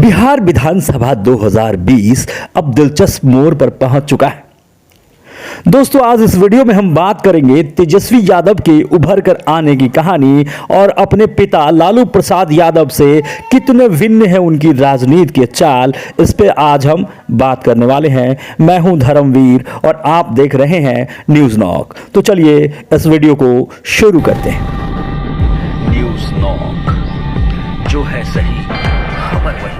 बिहार विधानसभा 2020 अब दिलचस्प मोड़ पर पहुंच चुका है। दोस्तों, आज इस वीडियो में हम बात करेंगे तेजस्वी यादव के उभर कर आने की कहानी और अपने पिता लालू प्रसाद यादव से कितने भिन्न है उनकी राजनीति के चाल। इस पे आज हम बात करने वाले हैं। मैं हूं धर्मवीर और आप देख रहे हैं न्यूज नॉक। तो चलिए इस वीडियो को शुरू करते हैं। न्यूज नॉक, जो है सही खबर वही।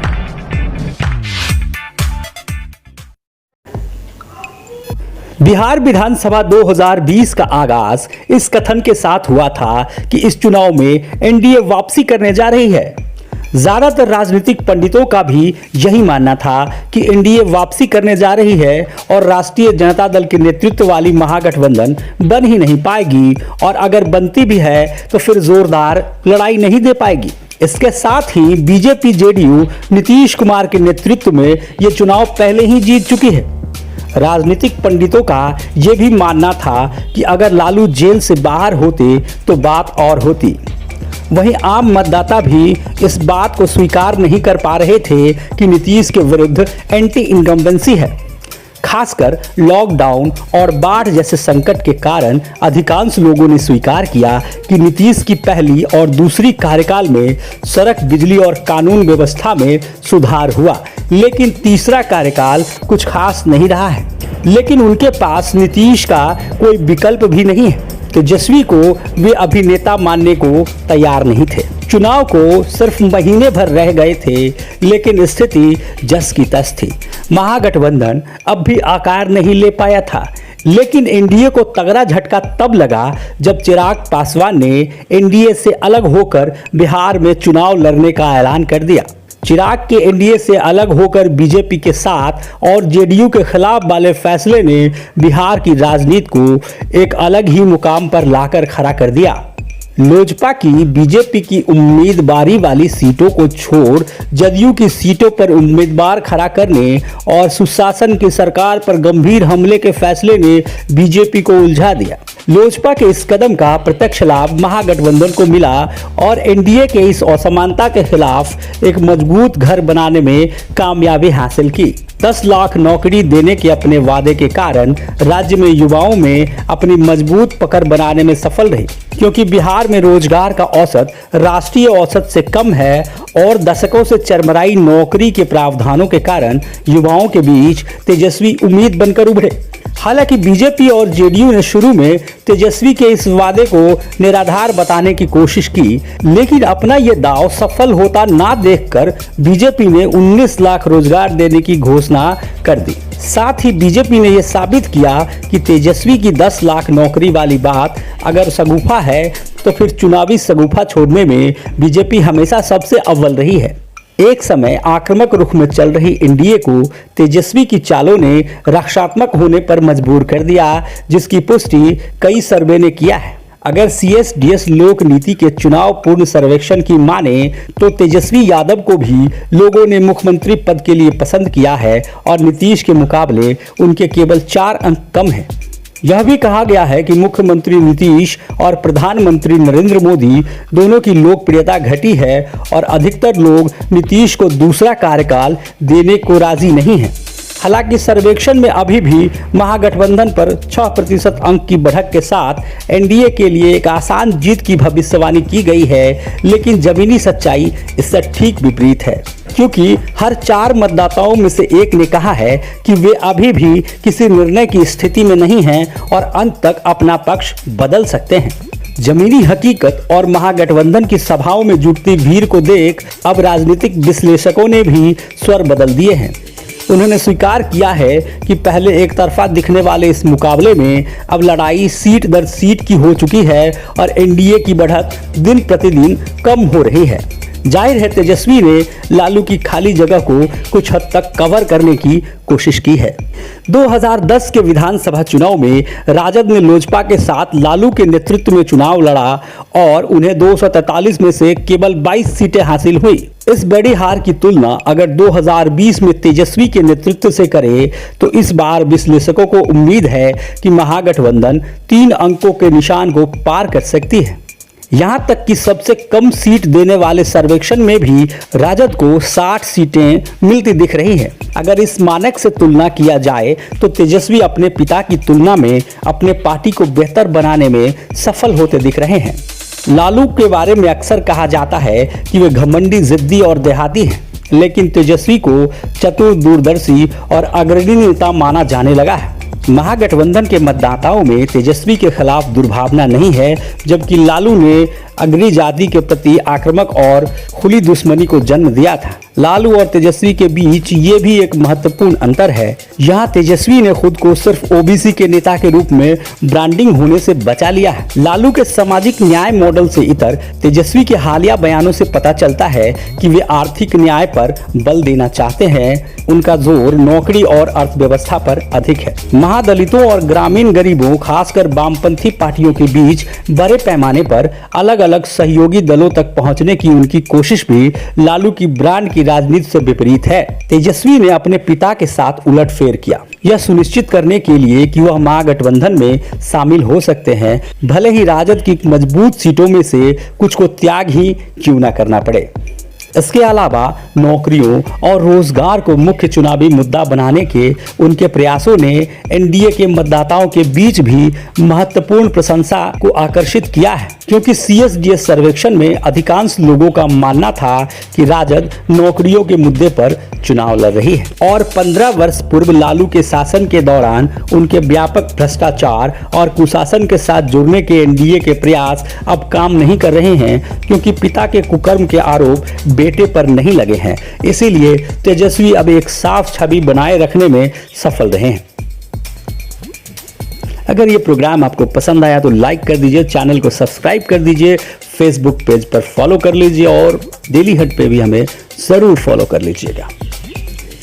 बिहार विधानसभा 2020 का आगाज इस कथन के साथ हुआ था कि इस चुनाव में एनडीए वापसी करने जा रही है। ज्यादातर राजनीतिक पंडितों का भी यही मानना था कि एनडीए वापसी करने जा रही है और राष्ट्रीय जनता दल के नेतृत्व वाली महागठबंधन बन ही नहीं पाएगी, और अगर बनती भी है तो फिर जोरदार लड़ाई नहीं दे पाएगी। इसके साथ ही बीजेपी जेडीयू नीतीश कुमार के नेतृत्व में ये चुनाव पहले ही जीत चुकी है। राजनीतिक पंडितों का यह भी मानना था कि अगर लालू जेल से बाहर होते तो बात और होती। वहीं आम मतदाता भी इस बात को स्वीकार नहीं कर पा रहे थे कि नीतीश के विरुद्ध एंटी इनकम्बेंसी है। खासकर लॉकडाउन और बाढ़ जैसे संकट के कारण अधिकांश लोगों ने स्वीकार किया कि नीतीश की पहली और दूसरी कार्यकाल में सड़क, बिजली और कानून व्यवस्था में सुधार हुआ, लेकिन तीसरा कार्यकाल कुछ खास नहीं रहा है। लेकिन उनके पास नीतीश का कोई विकल्प भी नहीं है। तेजस्वी को वे अभिनेता मानने को तैयार नहीं थे। चुनाव को सिर्फ महीने भर रह गए थे, लेकिन स्थिति जस की तस थी। महागठबंधन अब भी आकार नहीं ले पाया था, लेकिन एनडीए को तगड़ा झटका तब लगा जब चिराग पासवान ने एनडीए से अलग होकर बिहार में चुनाव लड़ने का ऐलान कर दिया। चिराग के एनडीए से अलग होकर बीजेपी के साथ और जेडीयू के खिलाफ वाले फैसले ने बिहार की राजनीति को एक अलग ही मुकाम पर लाकर खड़ा कर दिया। लोजपा की बीजेपी की उम्मीदवारी वाली सीटों को छोड़ जदयू की सीटों पर उम्मीदवार खड़ा करने और सुशासन की सरकार पर गंभीर हमले के फैसले ने बीजेपी को उलझा दिया। लोजपा के इस कदम का प्रत्यक्ष लाभ महागठबंधन को मिला और एनडीए के इस असमानता के खिलाफ एक मजबूत घर बनाने में कामयाबी हासिल की। 10 लाख नौकरी देने के अपने वादे के कारण राज्य में युवाओं में अपनी मजबूत पकड़ बनाने में सफल रही, क्योंकि बिहार में रोजगार का औसत राष्ट्रीय औसत से कम है और दशकों से चरमराई नौकरी के प्रावधानों के कारण युवाओं के बीच तेजस्वी उम्मीद बनकर उभरे। हालांकि बीजेपी और जेडीयू ने शुरू में तेजस्वी के इस वादे को निराधार बताने की कोशिश की, लेकिन अपना यह दांव सफल होता ना देखकर बीजेपी ने 19 लाख रोजगार देने की घोषणा कर दी। साथ ही बीजेपी ने यह साबित किया कि तेजस्वी की 10 लाख नौकरी वाली बात अगर शगुफा है तो फिर चुनावी शगुफा छोड़ने में बीजेपी हमेशा सबसे अव्वल रही है। एक समय आक्रामक रुख में चल रही एनडीए को तेजस्वी की चालों ने रक्षात्मक होने पर मजबूर कर दिया, जिसकी पुष्टि कई सर्वे ने किया है। अगर सीएसडीएस लोक नीति के चुनाव पूर्ण सर्वेक्षण की माने तो तेजस्वी यादव को भी लोगों ने मुख्यमंत्री पद के लिए पसंद किया है और नीतीश के मुकाबले उनके केवल 4 अंक कम हैं। यह भी कहा गया है कि मुख्यमंत्री नीतीश और प्रधानमंत्री नरेंद्र मोदी दोनों की लोकप्रियता घटी है और अधिकतर लोग नीतीश को दूसरा कार्यकाल देने को राजी नहीं हैं। हालांकि सर्वेक्षण में अभी भी महागठबंधन पर 6% अंक की बढ़त के साथ एनडीए के लिए एक आसान जीत की भविष्यवाणी की गई है, लेकिन जमीनी सच्चाई इससे ठीक विपरीत है, क्योंकि हर 4 मतदाताओं में से एक ने कहा है कि वे अभी भी किसी निर्णय की स्थिति में नहीं हैं और अंत तक अपना पक्ष बदल सकते हैं। जमीनी हकीकत और महागठबंधन की सभाओं में जुटती भीड़ को देख अब राजनीतिक विश्लेषकों ने भी स्वर बदल दिए हैं। उन्होंने स्वीकार किया है कि पहले एक तरफा दिखने वाले इस मुकाबले में अब लड़ाई सीट दर सीट की हो चुकी है और एनडीए की बढ़त दिन प्रतिदिन कम हो रही है। जाहिर है तेजस्वी ने लालू की खाली जगह को कुछ हद तक कवर करने की कोशिश की है। 2010 के विधानसभा चुनाव में राजद ने लोजपा के साथ लालू के नेतृत्व में चुनाव लड़ा और उन्हें 243 में से केवल 22 सीटें हासिल हुई। इस बड़ी हार की तुलना अगर 2020 में तेजस्वी के नेतृत्व से करें तो इस बार विश्लेषकों को उम्मीद है कि महागठबंधन 3 अंकों के निशान को पार कर सकती है। यहां तक कि सबसे कम सीट देने वाले सर्वेक्षण में भी राजद को 60 सीटें मिलती दिख रही हैं। अगर इस मानक से तुलना किया जाए तो तेजस्वी अपने पिता की तुलना में अपने पार्टी को बेहतर बनाने में सफल होते दिख रहे हैं। लालू के बारे में अक्सर कहा जाता है कि वे घमंडी, जिद्दी और देहाती हैं, लेकिन तेजस्वी को चतुर, दूरदर्शी और अग्रणी नेता माना जाने लगा है। महागठबंधन के मतदाताओं में तेजस्वी के खिलाफ दुर्भावना नहीं है, जबकि लालू ने अग्रणी जाति के प्रति आक्रामक और खुली दुश्मनी को जन्म दिया था। लालू और तेजस्वी के बीच ये भी एक महत्वपूर्ण अंतर है। यहाँ तेजस्वी ने खुद को सिर्फ ओबीसी के नेता के रूप में ब्रांडिंग होने से बचा लिया है। लालू के सामाजिक न्याय मॉडल से इतर तेजस्वी के हालिया बयानों से पता चलता है कि वे आर्थिक न्याय पर बल देना चाहते हैं। उनका जोर नौकरी और अर्थव्यवस्था पर अधिक है। महादलितों और ग्रामीण गरीबों, खासकर वामपंथी पार्टियों के बीच बड़े पैमाने पर अलग अलग सहयोगी दलों तक पहुंचने की उनकी कोशिश भी लालू की ब्रांड की राजनीति से विपरीत है। तेजस्वी ने अपने पिता के साथ उलटफेर किया, यह सुनिश्चित करने के लिए कि वह महागठबंधन में शामिल हो सकते हैं, भले ही राजद की मजबूत सीटों में से कुछ को त्याग ही क्यों न करना पड़े। इसके अलावा नौकरियों और रोजगार को मुख्य चुनावी मुद्दा बनाने के उनके प्रयासों ने एनडीए के मतदाताओं के बीच भी महत्वपूर्ण प्रशंसा को आकर्षित किया है, क्योंकि सीएसडीएस सर्वेक्षण में अधिकांश लोगों का मानना था कि राजद नौकरियों के मुद्दे पर चुनाव लड़ रही है और 15 वर्ष पूर्व लालू के शासन के दौरान उनके व्यापक भ्रष्टाचार और कुशासन के साथ जुड़ने के एनडीए के प्रयास अब काम नहीं कर रहे हैं, क्योंकि पिता के कुकर्म के आरोप बेटे पर नहीं लगे हैं। इसीलिए तेजस्वी अब एक साफ छवि बनाए रखने में सफल रहे हैं। अगर ये प्रोग्राम आपको पसंद आया तो लाइक कर दीजिए, चैनल को सब्सक्राइब कर दीजिए, फेसबुक पेज पर फॉलो कर लीजिए और डेली हट पे भी हमें जरूर फॉलो कर लीजिएगा।